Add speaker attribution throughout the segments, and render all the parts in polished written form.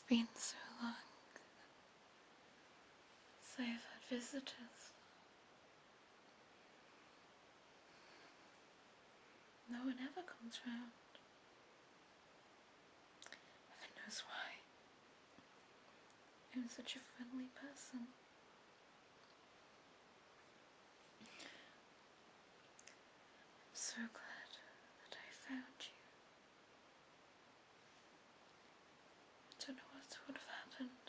Speaker 1: been so long since I've had visitors. No one ever comes round. Heaven knows why. I'm such a friendly person. I'm so glad that I found you. I don't know what would have happened.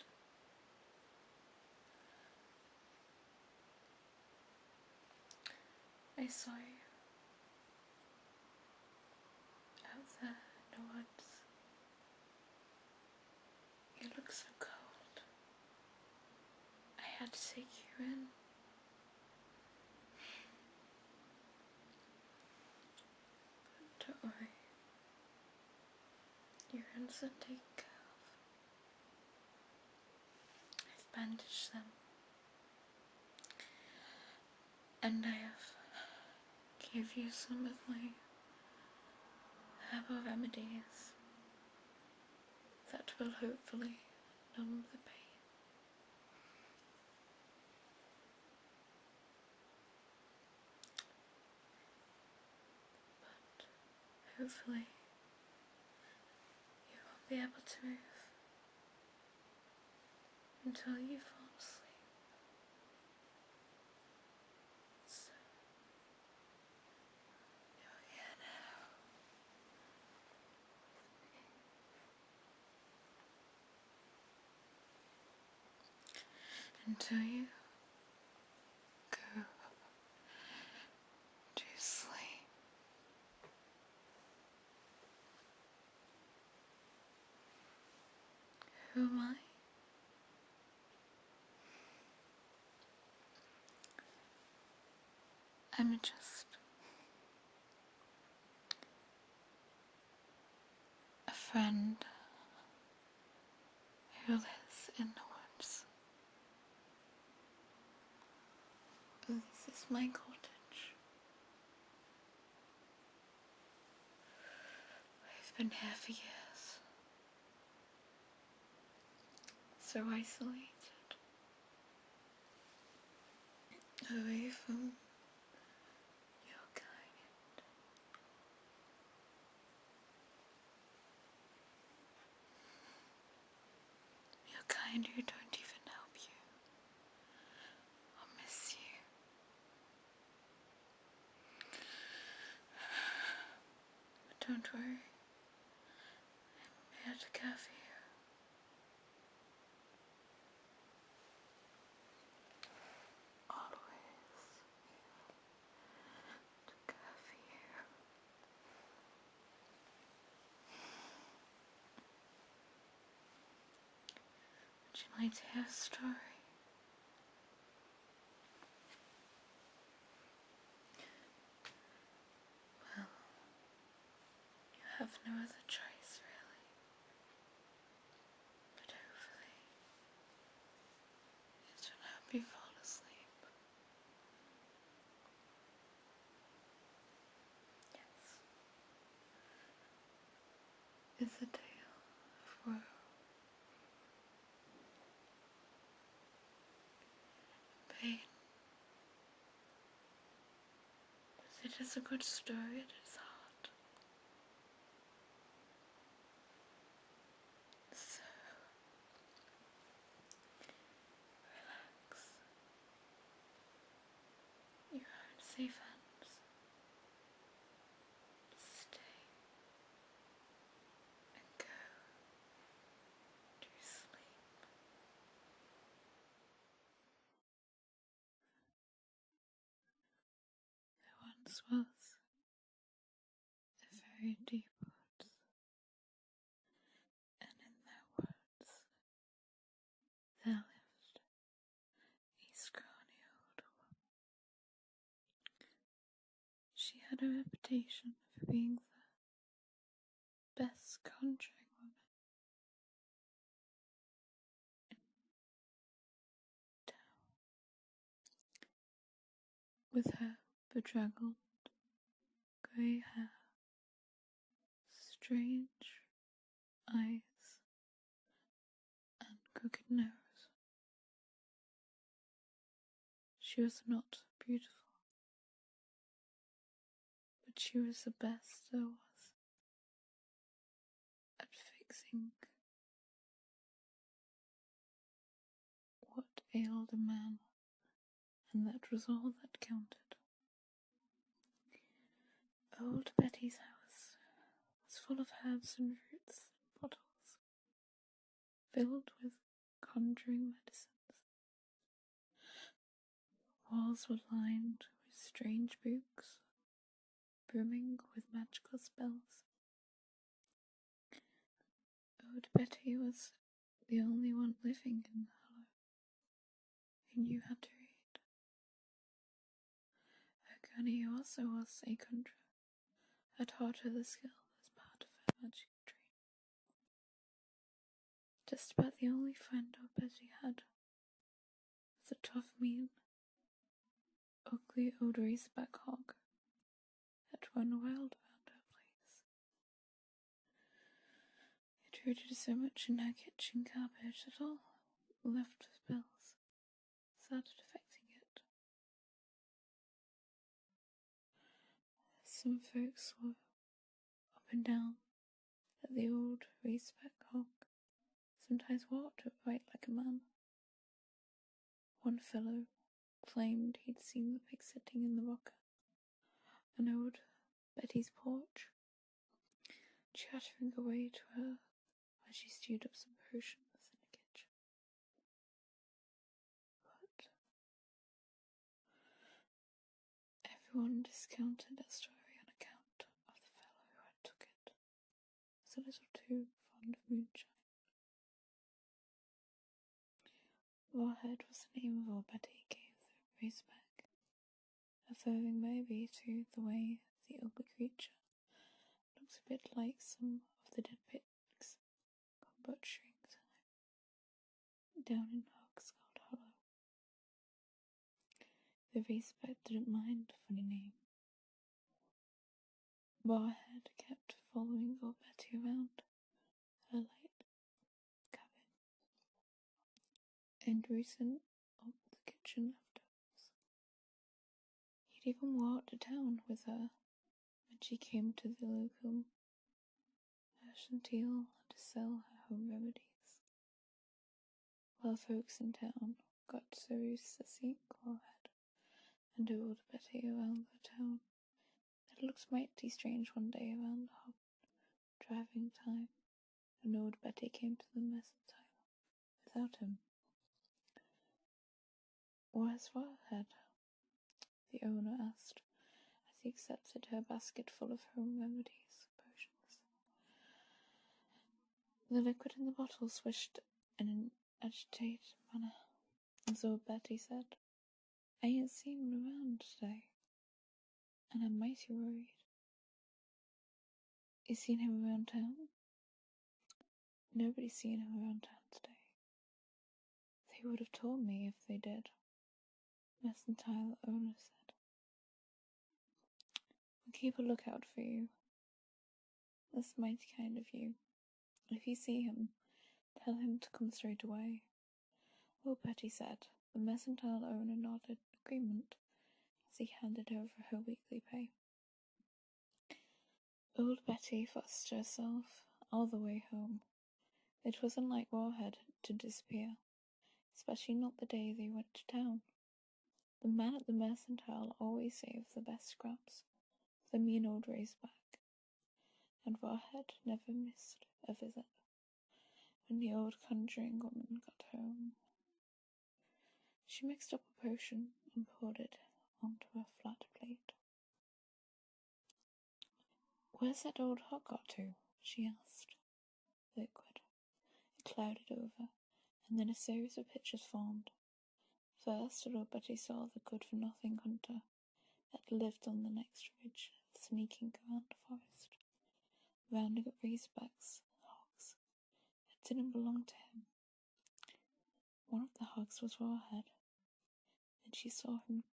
Speaker 1: I saw you out there in the woods. You look so cold. I had to take you in. But don't worry. Your hands are taken care of. I've bandaged them. And I have gave you some of my herbal remedies that will hopefully numb the pain. But hopefully you won't be able to move until you fall asleep. So you're here now. Until you go to sleep. Who am I? I'm just a friend who lives in the woods. This is my cottage. I've been here for years. So isolated. Away from your kind. Your kind who don't even help you or miss you. But don't worry. I'm here to care for you. Always to care for you. Would you like to hear a story? Well, you have no other choice, really. But hopefully, it will help you fall asleep. Yes. It's a tale of woe, pain. But it is a good story, it is hard. So, relax. You are in safe hands. Stay and go to sleep. There once was a very deep woods, and in that woods there lived a scrawny old woman. She had a reputation for being the best conjuring woman in town. With her bedraggled grey hair, strange eyes, crooked nose. She was not beautiful, but she was the best there was at fixing what ailed a man, and that was all that counted. Old Betty's house was full of herbs and roots and bottles, filled with conjuring medicines. Walls were lined with strange books, brimming with magical spells. Old Betty was the only one living in the hollow who knew how to read. Her granny also was a conjurer, had taught her the skill as part of her magic training. Just about the only friend old Betty had was a tough, mean, ugly old racerback hog that ran wild around her place. It rooted so much in her kitchen garbage that all left spells started affecting it. Some folks swore up and down that the old racerback hog sometimes walked upright like a man. One fellow claimed he'd seen the pig sitting in the rocker on old Betty's porch, chattering away to her as she stewed up some potions in the kitchen. But everyone discounted that story on account of the fellow who had took it. Was a little too fond of moonshine. Warhead was the name of old Betty gave the racerback, referring maybe to the way the ugly creature looks a bit like some of the dead pigs gone butchering time down in Hogskull Hollow. The racerback didn't mind the funny name. Warhead kept following old Betty around her light cabin and rooted up the kitchen afterwards. He'd even walked to town with her when she came to the local mercantile to sell her home remedies. While folks in town got so used to seeing Warhead and old Betty around the town that it looked mighty strange one day around the hot driving time when old Betty came to the mercantile without him. "Where's Warhead?" the owner asked as he accepted her basket full of home remedies, potions. The liquid in the bottle swished in an agitated manner as old Betty said, "I ain't seen him around today, and I'm mighty worried." "You seen him around town?" "Nobody's seen him around town today." "They would have told me if they did," the mercantile owner said. "We'll keep a lookout for you. That's mighty kind of you. If you see him, tell him to come straight away." "Old Betty said." The mercantile owner nodded agreement as he handed over her weekly pay. Old Betty fussed herself all the way home. It wasn't like Warhead to disappear, especially not the day they went to town. The man at the mercantile always saved the best scraps for the mean old racerback, and Warhead never missed a visit. When the old conjuring woman got home, she mixed up a potion and poured it onto a flat plate. "Where's that old hog got to?" she asked. Liquid. It clouded over, and then a series of pictures formed. First, old Betty saw the good-for-nothing hunter that lived on the next ridge, sneaking around the forest, rounding up racerbacks, hogs that didn't belong to him. One of the hogs was Warhead, and she saw him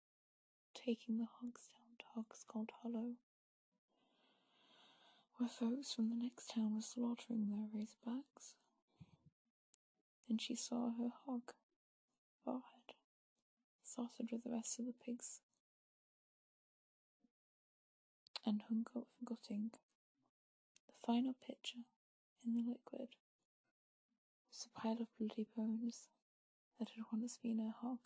Speaker 1: taking the hogs down to Hogskull Hollow, where folks from the next town were slaughtering their racerbacks. Then she saw her hog, Warhead, slaughtered with the rest of the pigs, and hung up for gutting. The final picture in the liquid was a pile of bloody bones that had once been her hog,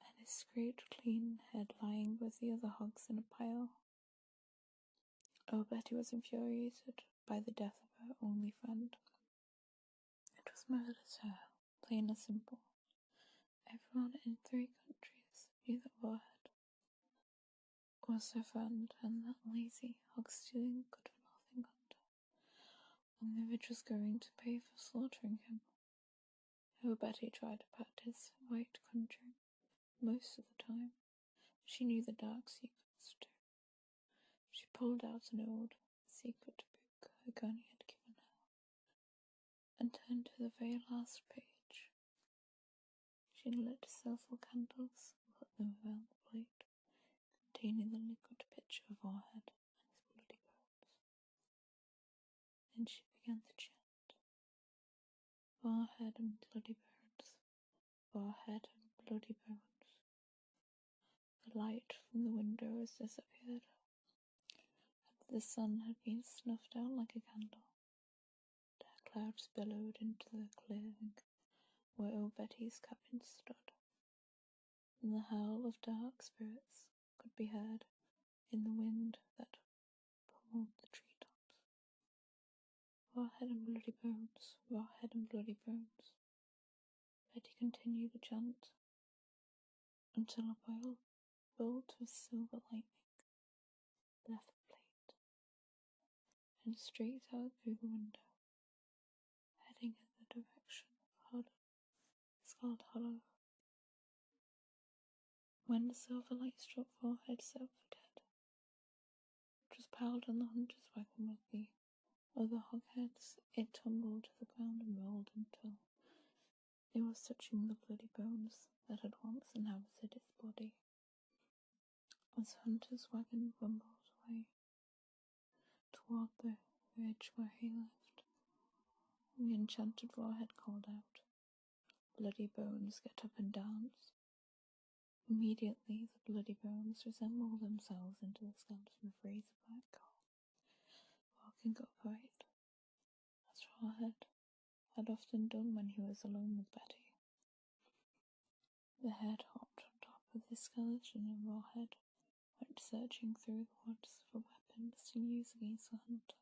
Speaker 1: and his scraped clean head lying with the other hogs in a pile. Oh, Betty was infuriated by the death of her only friend. It was murder to her, plain and simple. Everyone in 3 countries knew that Warhead was her friend, and that lazy, hog-stealing, good-for-nothing hunter on the ridge was going to pay for slaughtering him. Oh, Betty tried to practice white conjuring most of the time. She knew the dark secrets too. She pulled out an old secret book her granny had given her and turned to the very last page. She lit several candles and put them around the plate containing the liquid picture of Warhead and his bloody bones. Then she began to chant, Warhead and bloody bones, Warhead and bloody bones. The light from the windows disappeared, and the sun had been snuffed out like a candle. Dark clouds billowed into the clearing where old Betty's cabin stood, and the howl of dark spirits could be heard in the wind that pummeled the treetops. Warhead and bloody bones, Warhead and bloody bones. Betty continued the chant until a bolt of silver lightning left the plate and straight out through the window, heading in the direction of Scald Hollow. When the silver light struck Warhead so for dead, which was piled on the hunter's wagon with the other hogheads, it tumbled to the ground and rolled until it was touching the bloody bones that had once inhabited its body. As the hunter's wagon rumbled away toward the ridge where he lived, the enchanted Warhead called out, Bloody bones, get up and dance. Immediately the bloody bones resembled themselves into the skeleton of Razorback, walking upright, as Warhead had often done when he was alone with Betty. The head hopped on top of the skeleton, and Warhead went searching through the woods for weapons to use against the hunter.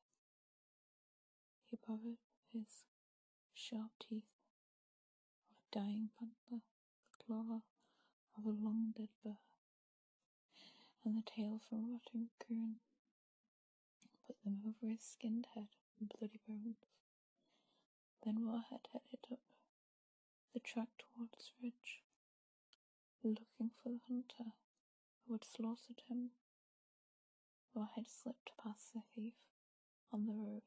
Speaker 1: He borrowed his sharp teeth of a dying panther, the claw of a long-dead bear, and the tail from a rotting coon, put them over his skinned head and bloody bones. Then Warhead headed up the track towards the ridge, looking for the hunter who had slaughtered him. Warhead slipped past the thief on the road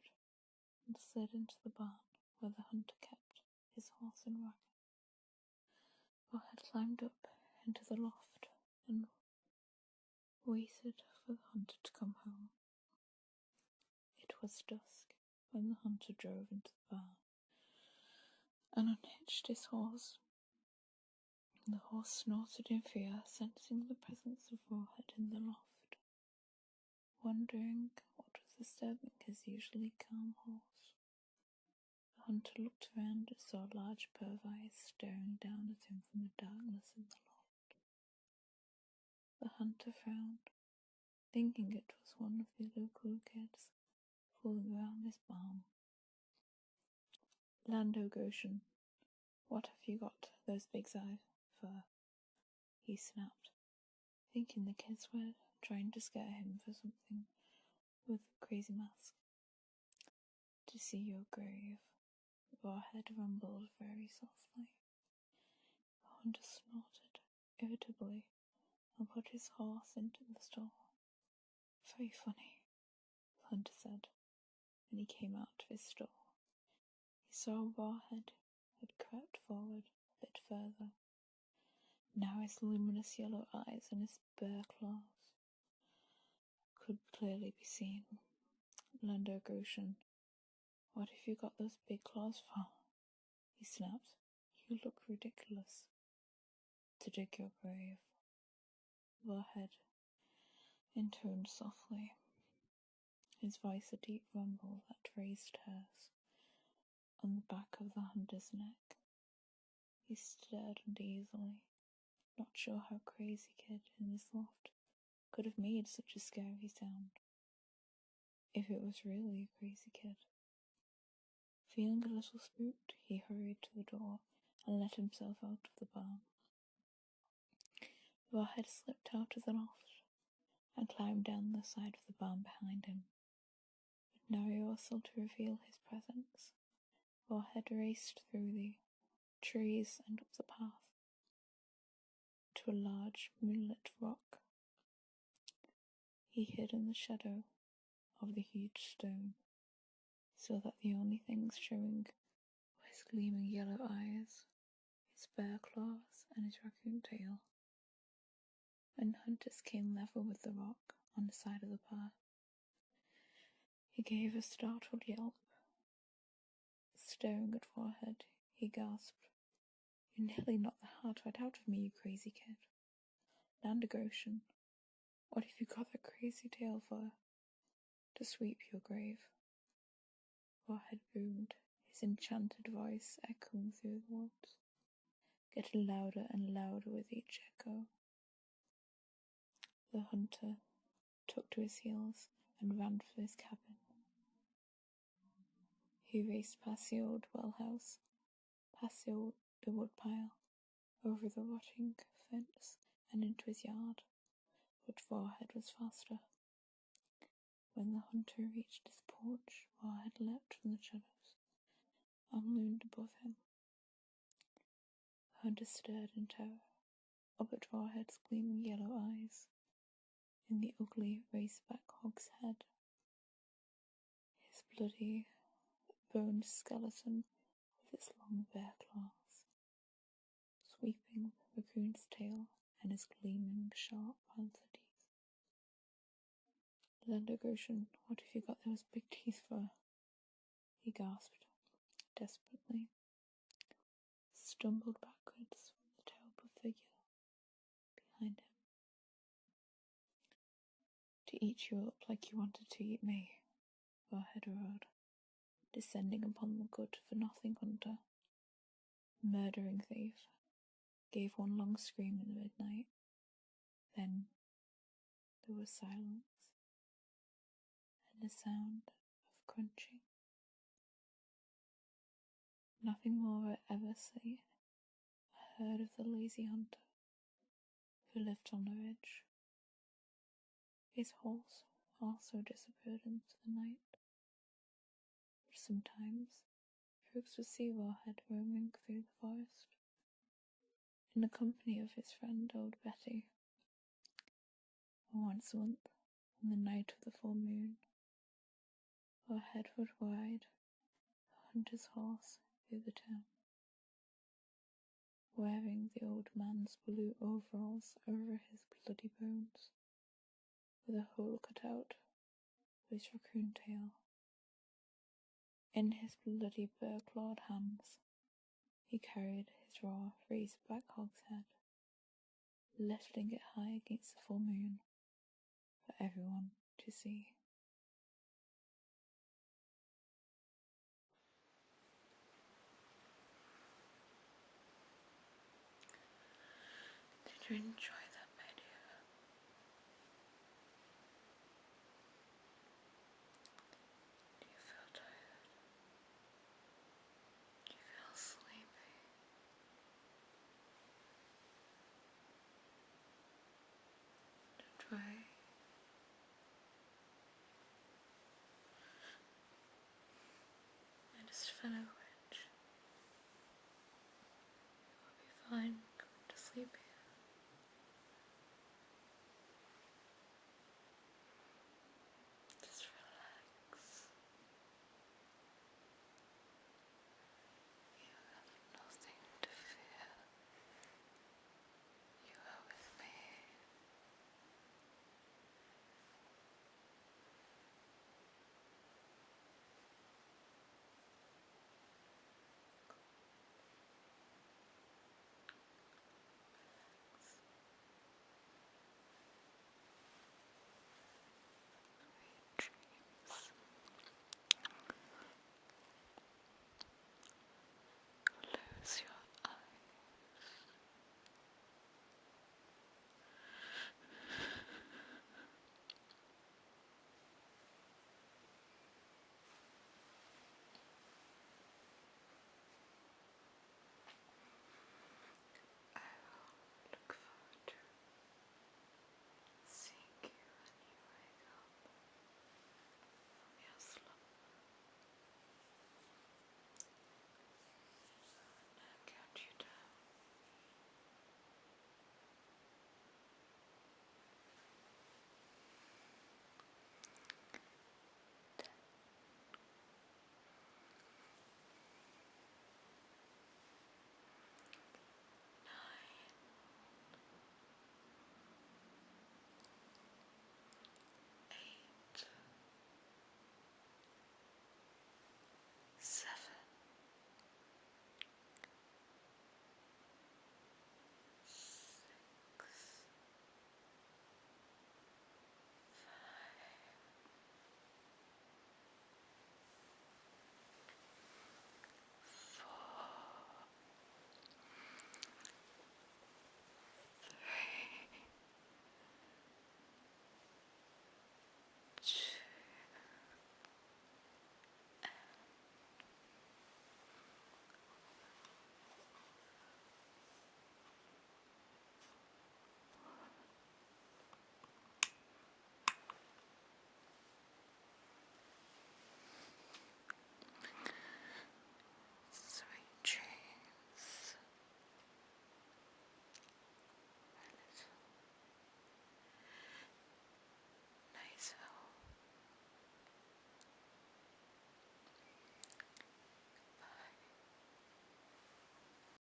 Speaker 1: and slid into the barn where the hunter kept his horse and wagon. Warhead climbed up into the loft and waited for the hunter to come home. It was dusk when the hunter drove into the barn and unhitched his horse. The horse snorted in fear, sensing the presence of Warhead in the loft. Wondering what was disturbing his usually calm horse, the hunter looked around and saw a large pair of eyes staring down at him from the darkness in the loft. The hunter frowned, thinking it was one of the local kids fooling around his barn. Lando Goshen, what have you got those big eyes for? He snapped, thinking the kids were trying to scare him for something with a crazy mask. To see your grave, Warhead rumbled very softly. The hunter snorted irritably and put his horse into the stall. Very funny, the hunter said, when he came out of his stall. He saw Warhead had crept forward a bit further. Now his luminous yellow eyes and his bare claws could clearly be seen. Lando Goshen, what have you got those big claws for? he snapped. "You look ridiculous." "To dig your grave," Warhead intoned softly, his voice a deep rumble that raised hers on the back of the hunter's neck. He stared uneasily, not sure how Crazy Kid in this loft could have made such a scary sound, if it was really a crazy kid. Feeling a little spooked, he hurried to the door and let himself out of the barn. Warhead slipped out of the loft and climbed down the side of the barn behind him. With no rustle to reveal his presence, Warhead raced through the trees and up the path to a large moonlit rock. He hid in the shadow of the huge stone, so that the only things showing were his gleaming yellow eyes, his bare claws, and his raccoon tail. When hunters came level with the rock on the side of the path, he gave a startled yelp. Staring at Warhead, he gasped, "You nearly knocked the heart right out of me, you crazy kid. Landigoshen, what have you got that crazy tail for? To sweep your grave." Warhead boomed, his enchanted voice echoing through the woods, getting louder and louder with each echo. The hunter took to his heels and ran for his cabin. He raced past the old well house, past the woodpile, over the rotting fence and into his yard, but Warhead was faster. When the hunter reached his porch, Warhead leapt from the shadows and loomed above him. The hunter stared in terror up at Warhead's gleaming yellow eyes in the ugly racerback hog's head. His bloody, boned skeleton with its long bare claws, sweeping the raccoon's tail and his gleaming sharp panther teeth. "Landigoshen, what have you got those big teeth for?" he gasped, desperately, stumbled backwards from the terrible figure behind him. "To eat you up like you wanted to eat me," Warhead roared, descending upon the good-for-nothing hunter. The murdering thief gave one long scream in the midnight. Then there was silence, and the sound of crunching. Nothing more I ever see. I heard of the lazy hunter who lived on the ridge. His horse also disappeared into the night. But sometimes folks would see Warhead roaming through the forest, in the company of his friend old Betty. And once a month, on the night of the full moon, Warhead would ride the hunter's horse through the town, wearing the old man's blue overalls over his bloody bones, with a hole cut out for his raccoon tail. In his bloody bare-clawed hands, he carried his raw, razorback hogshead, lifting it high against the full moon for everyone to see. Did you enjoy that, my dear? Do you feel tired? Do you feel sleepy? Don't worry. I just fell a witch. You will be fine. Go to sleep.